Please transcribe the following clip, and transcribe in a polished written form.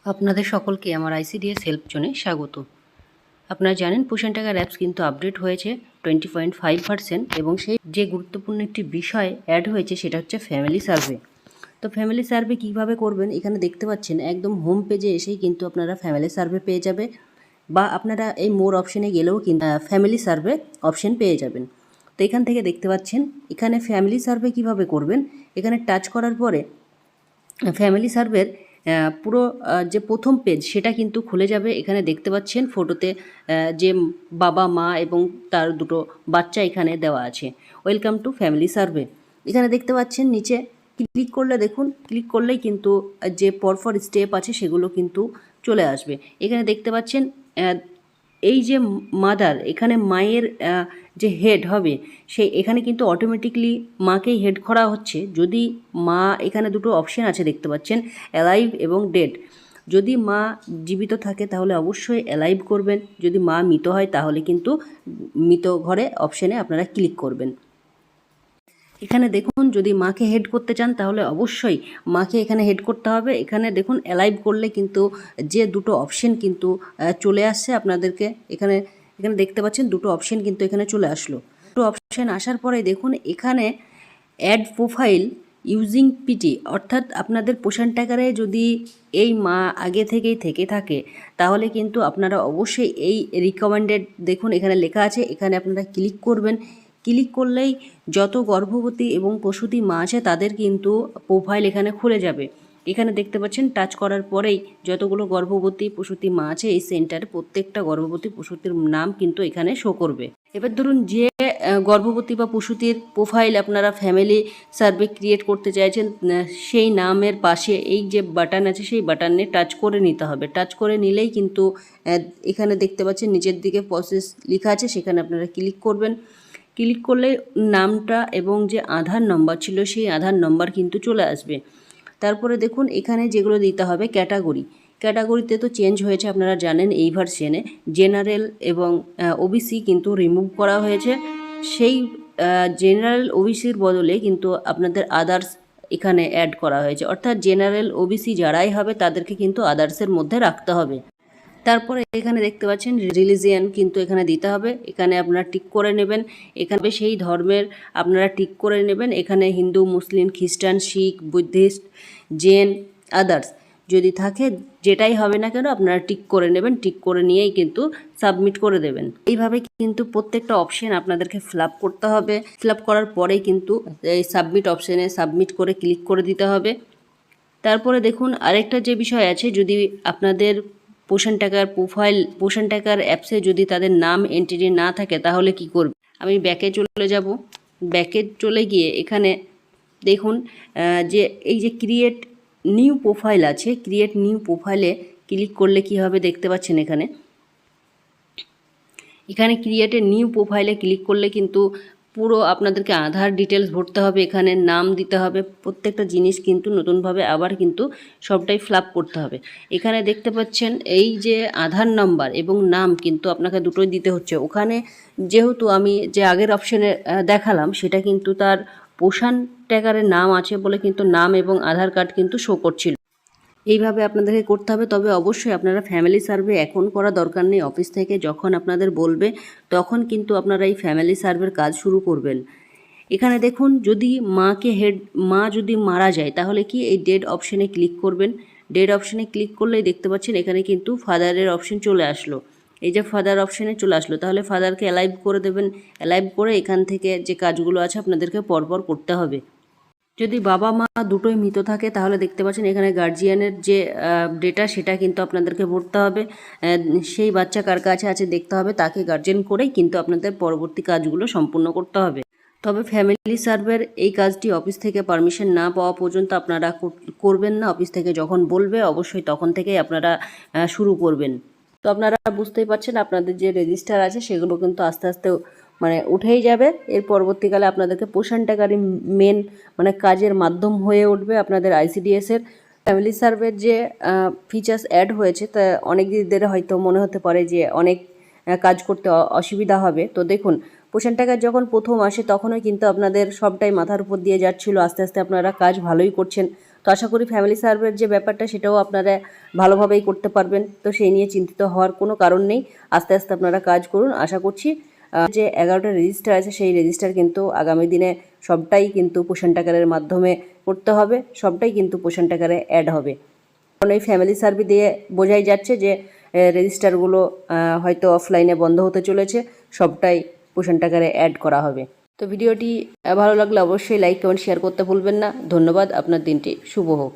আপনাদের সকলকে আমার আইসিডিএস হেল্প জোনে স্বাগত। আপনারা জানেন পোষণ টাকার অ্যাপস কিন্তু আপডেট হয়েছে 20.5% এবং সেই যে গুরুত্বপূর্ণ একটি বিষয় অ্যাড হয়েছে সেটা হচ্ছে ফ্যামিলি সার্ভে। তো ফ্যামিলি সার্ভে কিভাবে করবেন এখানে দেখতে পাচ্ছেন, একদম হোম পেজে এসেই কিন্তু আপনারা ফ্যামিলি সার্ভে পেয়ে যাবে, বা আপনারা এই মোর অপশনে গেলেও কিন্তু ফ্যামিলি সার্ভে অপশন পেয়ে যাবেন। তো এখান থেকে দেখতে পাচ্ছেন এখানে ফ্যামিলি সার্ভে কিভাবে করবেন। এখানে টাচ করার পরে ফ্যামিলি সার্ভের পুরো যে প্রথম পেজ সেটা কিন্তু খুলে যাবে। এখানে দেখতে পাচ্ছেন ফটোতে যে বাবা মা এবং তার দুটো বাচ্চা এখানে দেওয়া আছে। Welcome to family survey. এখানে দেখতে পাচ্ছেন নিচে ক্লিক করলে দেখুন, ক্লিক করলেই কিন্তু যে পরপর স্টেপ আছে সেগুলো কিন্তু চলে আসবে। এখানে দেখতে পাচ্ছেন এই যে মাদার, এখানে মায়ের যে হেড হবে সেই এখানে কিন্তু অটোমেটিকলি মাকেই হেড করা হচ্ছে। যদি মা, এখানে দুটো অপশন আছে দেখতে পাচ্ছেন, অ্যালাইভ এবং ডেড। যদি মা জীবিত থাকে তাহলে অবশ্যই অ্যালাইভ করবেন, যদি মা মৃত হয় তাহলে কিন্তু মৃত ঘরে অপশানে আপনারা ক্লিক করবেন। এখানে দেখুন যদি মাকে হেড করতে চান তাহলে অবশ্যই মাকে এখানে হেড করতে হবে। এখানে দেখুন অ্যালাইভ করলে কিন্তু যে দুটো অপশন কিন্তু চলে আসছে আপনাদেরকে, এখানে এখানে দেখতে পাচ্ছেন দুটো অপশন কিন্তু এখানে চলে আসলো। দুটো অপশন আসার পরে দেখুন এখানে অ্যাড প্রোফাইল ইউজিং পিটি, অর্থাৎ আপনাদের পোষণ ট্যাগারে যদি এই মা আগে থেকেই থেকে থাকে তাহলে কিন্তু আপনারা অবশ্যই এই রিকমেন্ডেড, দেখুন এখানে লেখা আছে, এখানে আপনারা ক্লিক করবেন। ক্লিক করলেই যত গর্ভবতী এবং প্রসূতি মা আছে তাদের কিন্তু প্রোফাইল এখানে খুলে যাবে। এখানে দেখতে পাচ্ছেন টাচ করার পরেই যতগুলো গর্ভবতী প্রসূতি মা আছে এই সেন্টারে প্রত্যেকটা গর্ভবতী প্রসূতির নাম কিন্তু এখানে শো করবে। এবার ধরুন যে গর্ভবতী বা প্রসূতির প্রোফাইল আপনারা ফ্যামিলি সার্ভে ক্রিয়েট করতে চাইছেন, সেই নামের পাশে এই যে বাটন আছে সেই বাটনে টাচ করে নিতে হবে। টাচ করে নিলেই কিন্তু এখানে দেখতে পাচ্ছেন নিচের দিকে প্রসেস লেখা আছে, সেখানে আপনারা ক্লিক করবেন। ক্লিক করলে নামটা এবং যে আধার নম্বর ছিল সেই আধার নম্বর কিন্তু চলে আসবে। তারপরে দেখুন এখানে যেগুলো দিতে হবে ক্যাটাগরি, ক্যাটাগরিতে তো চেঞ্জ হয়েছে আপনারা জানেন, এই ভার্সনে জেনারেল এবং ওবিসি কিন্তু রিমুভ করা হয়েছে। সেই জেনারেল ওবিসির বদলে কিন্তু আপনাদের আদার্স এখানে অ্যাড করা হয়েছে, অর্থাৎ জেনারেল ওবিসি যারাই হবে তাদেরকে কিন্তু আদার্সের মধ্যে রাখতে হবে। তারপরে এখানে দেখতে পাচ্ছেন রিলিজিয়ান কিন্তু এখানে দিতে হবে, এখানে আপনারা টিক করে নেবেন। এখানে সেই ধর্মের আপনারা টিক করে নেবেন। এখানে হিন্দু, মুসলিম, খ্রিস্টান, শিখ, বুদ্ধিস্ট, জৈন, আদার্স যদি থাকে, যেটাই হবে না কেন আপনারা টিক করে নেবেন। টিক করে নিয়েই কিন্তু সাবমিট করে দেবেন। এইভাবে কিন্তু প্রত্যেকটা অপশন আপনাদেরকে ফিল আপ করতে হবে। ফিল আপ করার পরেই কিন্তু এই সাবমিট অপশানে সাবমিট করে ক্লিক করে দিতে হবে। তারপরে দেখুন আরেকটা যে বিষয় আছে, যদি আপনাদের পোষণ টাকার প্রোফাইল, পোষণ টাকার অ্যাপসে যদি তাদের নাম এন্ট্রি না থাকে তাহলে কি করবে। আমি ব্যাকে চলে যাব। ব্যাকে চলে গিয়ে এখানে দেখুন যে এই যে ক্রিয়েট নিউ প্রোফাইল আছে, ক্রিয়েট নিউ প্রোফাইলে ক্লিক করলে কি হবে দেখতে পাচ্ছেন এখানে। এখানে ক্রিয়েটে নিউ প্রোফাইলে ক্লিক করলে কিন্তু পুরো আপনাদেরকে আধার ডিটেলস ভরতে হবে, এখানে নাম দিতে হবে, প্রত্যেকটা জিনিস কিন্তু নতুনভাবে আবার কিন্তু সবটাই ফিল আপ করতে হবে। এখানে দেখতে পাচ্ছেন এই যে আধার নাম্বার এবং নাম কিন্তু আপনাকে দুটোই দিতে হচ্ছে। ওখানে যেহেতু আমি যে আগের অপশানে দেখালাম সেটা কিন্তু তার পোষণ ট্যাগারের নাম আছে বলে কিন্তু নাম এবং আধার কার্ড কিন্তু শো করছিল। এইভাবে আপনাদেরকে করতে হবে। তবে অবশ্যই আপনারা ফ্যামিলি সার্ভে এখন করা দরকার নেই, অফিস থেকে যখন আপনাদের বলবে তখন কিন্তু আপনারা এই ফ্যামিলি সার্ভের কাজ শুরু করবেন। এখানে দেখুন যদি মা যদি মারা যায় তাহলে কি এই ডেড অপশানে ক্লিক করবেন। ডেড অপশানে ক্লিক করলেই দেখতে পাচ্ছেন এখানে কিন্তু ফাদারের অপশন চলে আসলো। এই যে ফাদার অপশানে চলে আসলো, তাহলে ফাদারকে অ্যালাইভ করে দেবেন। অ্যালাইভ করে এখান থেকে যে কাজগুলো আছে আপনাদেরকে পরপর করতে হবে। যদি বাবা মা দুটোই মৃত থাকে তাহলে দেখতে পাচ্ছেন এখানে গার্জিয়ানের যে ডেটা সেটা কিন্তু আপনাদেরকে ভরতে হবে। সেই বাচ্চা কার কাছে আছে দেখতে হবে, তাকে গার্জিয়ান করেই কিন্তু আপনাদের পরবর্তী কাজগুলো সম্পূর্ণ করতে হবে। তবে ফ্যামিলি সার্ভের এই কাজটি অফিস থেকে পারমিশন না পাওয়া পর্যন্ত আপনারা করবেন না। অফিস থেকে যখন বলবে অবশ্যই তখন থেকেই আপনারা শুরু করবেন। তো আপনারা বুঝতেই পারছেন আপনাদের যে রেজিস্টার আছে সেগুলো কিন্তু আস্তে আস্তে উঠেই যাবে। এর পরবর্তীকালে আপনাদেরকে পোষণ টাকারই মেন কাজের মাধ্যম হয়ে উঠবে আপনাদের আইসিডিএসের। ফ্যামিলি সার্ভের যে ফিচার্স অ্যাড হয়েছে তা অনেক দিদিদের হয়তো মনে হতে পারে যে অনেক কাজ করতে অসুবিধা হবে। তো দেখুন পোষণ টাকা যখন প্রথম আসে তখনই কিন্তু আপনাদের সবটাই মাথার উপর দিয়ে যাচ্ছিলো, আস্তে আস্তে আপনারা কাজ ভালোই করছেন। তো আশা করি ফ্যামিলি সার্ভের যে ব্যাপারটা সেটাও আপনারা ভালোভাবেই করতে পারবেন। তো সেই নিয়ে চিন্তিত হওয়ার কোনো কারণ নেই, আস্তে আস্তে আপনারা কাজ করুন। আশা করছি যে 11টা রেজিস্টার আছে সেই রেজিস্টার কিন্তু আগামী দিনে সবটাই কিন্তু পোষণ টাকারের মাধ্যমে করতে হবে, সবটাই কিন্তু পোষণ টাকারে অ্যাড হবে। কারণ এই ফ্যামিলি সার্ভে দিয়ে বোঝাই যাচ্ছে যে রেজিস্টারগুলো হয়তো অফলাইনে বন্ধ হতে চলেছে, সবটাই পোষণ টাকারে অ্যাড করা হবে। তো ভিডিওটি ভালো লাগলে অবশ্যই লাইক কমেন্ট শেয়ার করতে ভুলবেন না। ধন্যবাদ, আপনার দিনটি শুভ হোক।